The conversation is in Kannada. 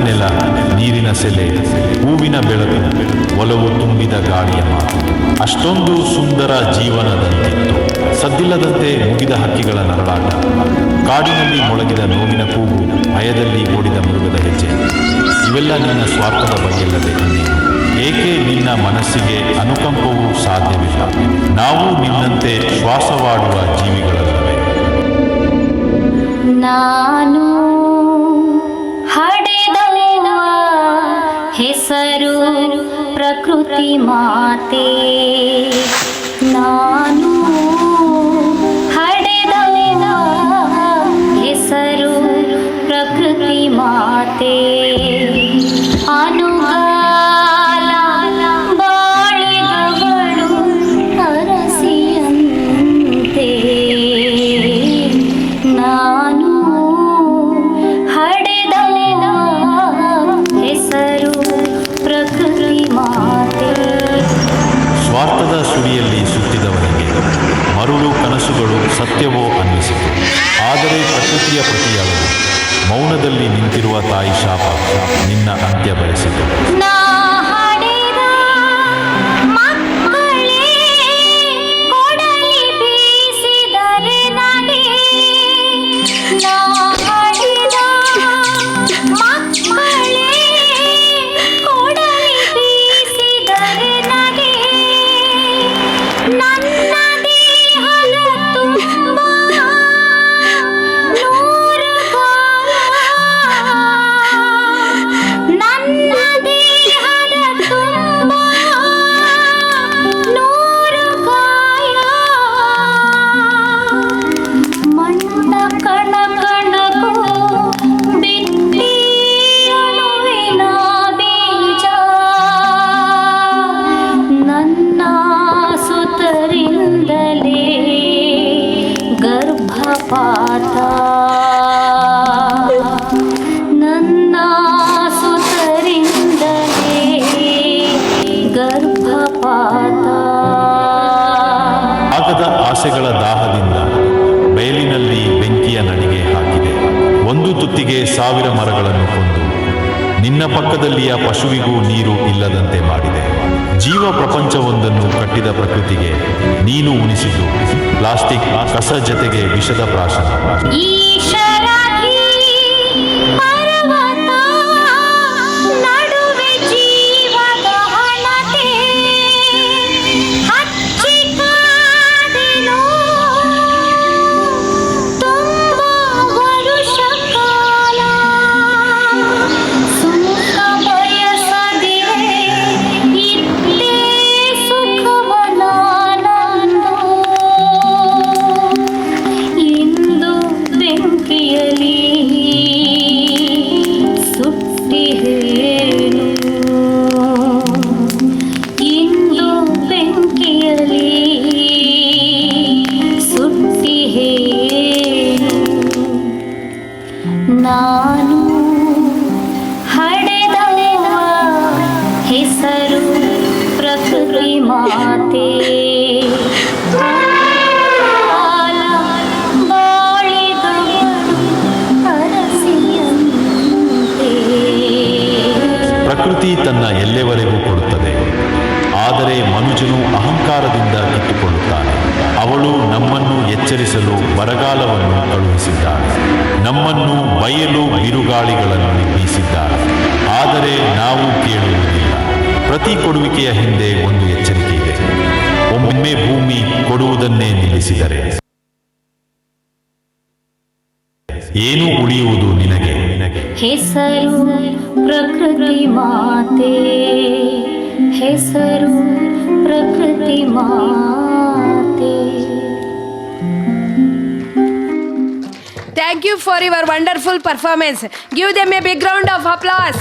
ನೆಲ, ನೀರಿನ ಸೆಲೆ, ಹೂವಿನ ಬೆಳಕು, ಒಲವು ತುಂಬಿದ ಗಾಳಿಯ ಮಾತು. ಅಷ್ಟೊಂದು ಸುಂದರ ಜೀವನದಂತಿತ್ತು. ಸದ್ದಿಲ್ಲದಂತೆ ಮುಗಿದ ಹಕ್ಕಿಗಳ ನರಳಾಟ, ಕಾಡಿನಲ್ಲಿ ಮೊಳಗಿದ ನೋವಿನ ಕೂಗು, ಭಯದಲ್ಲಿ ಓಡಿದ ಮೃಗದ ಹೆಜ್ಜೆ. ಇವೆಲ್ಲ ನಿನ್ನ ಸ್ವಾರ್ಥದ ಬಗೆಯಲ್ಲದೆ ಇನ್ನೇನು? ಏಕೆ ನಿನ್ನ ಮನಸ್ಸಿಗೆ ಅನುಕಂಪವೂ ಸಾಧ್ಯವಿಲ್ಲ? ನಾವು ನಿನ್ನಂತೆ ಶ್ವಾಸವಾಡುವ ಜೀವಿಗಳಲ್ಲವೇ? ನಾನು ಹಡೆದವ ಹೆಸರು ಪ್ರಕೃತಿ ಮಾತೆ. ನಾನು ಹಡೆದವ ಹೆಸರು ಪ್ರಕೃತಿ ಮಾತೆ. ಅನುಗಾಲ ಬಾಳಿದವಳು ಅರಸಿಯಂತೆ. ನಾನು ಹಡೆದವ ಹೆಸರು ಪ್ರಕೃತಿ ಮಾತೆ. ಸ್ವಾರ್ಥದ ಸುಳಿಯಲ್ಲಿ ಸುತ್ತಿದವನಿಗೆ ಮರುಳು ಕನಸುಗಳು ಸತ್ಯವೋ ಅನ್ನಿಸಿತು. ಆದರೆ ಪ್ರಕೃತಿಯ ಪ್ರತಿಯಾಳಲು ಮೌನದಲ್ಲಿ ನಿಂತಿರುವ ತಾಯಿ ಶಾಪ ನಿನ್ನ ಅಂತ್ಯ ಬಯಸಿತು. ನಾ ಹಡೆದ ಮಕ್ಕಳೇ ಕೊಡಲಿ ಬೀಸಿದರೆ ನಗೆ. ನಾ ಹಡೆದ ಮಕ್ಕಳೇ ಕೊಡಲಿ ಬೀಸಿದರೆ ನಗೆ. ನನ್ನ ದೇಹದ ತುಂಬ ನೂರು ಗಾಯ. ನನ್ನ ದೇಹದ ತುಂಬ ನೂರು ಗಾಯ. ಮಣ್ಣ ಕಣ ಕಣಗೂ ಬಿತ್ತಿ ಅಣುವಿನ ಬೀಜ. ನನ್ನ ಸುತರಿಂದಲೇ ಗರ್ಭಪಾತ. ನನ್ನ ಸುತರಿಂದಲೇ ಗರ್ಭಪಾತ. ಆಗದ ಆಸೆಗಳ ದಾಹದಿಂದ ಬಯಲಿನಲ್ಲಿ ಬೆಂಕಿಯ ನಡಿಗೆ ಹಾಕಿದೆ. ಒಂದು ತುತ್ತಿಗೆ 1000 ಮರಗಳನ್ನು ಕೊಂದು ನಿನ್ನ ಪಕ್ಕದಲ್ಲಿಯ ಪಶುವಿಗೂ ನೀರು ಇಲ್ಲದಂತೆ ಮಾಡಿದೆ. ಜೀವ ಪ್ರಪಂಚವೊಂದನ್ನು ಕಟ್ಟಿದ ಪ್ರಕೃತಿಗೆ ನೀನು ಉಣಿಸಿದ್ದು ಪ್ಲಾಸ್ಟಿಕ್ ಕಸ ಜತೆಗೆ ವಿಷದ ಪ್ರಾಶನ. ಈಶರಾಗಿ ಪರ್ವತ ನಡುವೆ ಜೀವದ ಹಣತೆ. ಹಚ್ಚಿ ಕಾದೆನು ತುಂಬ ವರುಷ ಕಾಲ. ಸುಖ ಬಯಸದಿರೆ ಇದ್ದೇ ಸುಖವನಾನಂದು. ಇಂದು ಬೆಂಕಿಯಲಿ ಸುಟ್ಟಿಹೇನು. ಇಂದು ಬೆಂಕಿಯಲಿ ಸುಟ್ಟಿಹೇನು. ನಾನು ಹಡೆದವ ಹೆಸರು ಪ್ರಕೃತಿ ಮಾತೆ. ಕಾಲ ಬಾಳಿದವಳು ಅರಸಿಯಂತೆ. ಪ್ರಕೃತಿ ತನ್ನ ಎಲ್ಲೆವರೆಗೂ ಕೊಡುತ್ತದೆ, ಆದರೆ ಮನುಜನು ಅಹಂಕಾರದಿಂದ ಕಿತ್ತುಕೊಳ್ಳುತ್ತಾನೆ. ಅವಳು ನಮ್ಮನ್ನು ಎಚ್ಚರಿಸಲು ಬರಗಾಲವನ್ನು ಕಳುಹಿಸಿದ್ದಾಳೆ, ನಮ್ಮನ್ನು ಬಯಲು ಬಿರುಗಾಳಿಗಳನ್ನು ಬೀಸಿದ್ದಾಳೆ. ಆದರೆ ನಾವು ಕೇಳುವುದಿಲ್ಲ. ಪ್ರತಿ ಕೊಡುವಿಕೆಯ ಹಿಂದೆ ಒಂದು ಎಚ್ಚರಿಕೆ ಇದೆ. ಒಮ್ಮೆ ಭೂಮಿ ಕೊಡುವುದನ್ನೇ ನಿಲ್ಲಿಸಿದರೆ ಏನು ಉಳಿಯುವುದು ನಿನಗೆ? ಹೆಸರು ಪ್ರಕೃತಿ ಮಾತೆ. ಹೆಸರು ಪ್ರಕೃತಿ ಮಾತೆ. Thank you for your wonderful performance. Give them a big round of applause.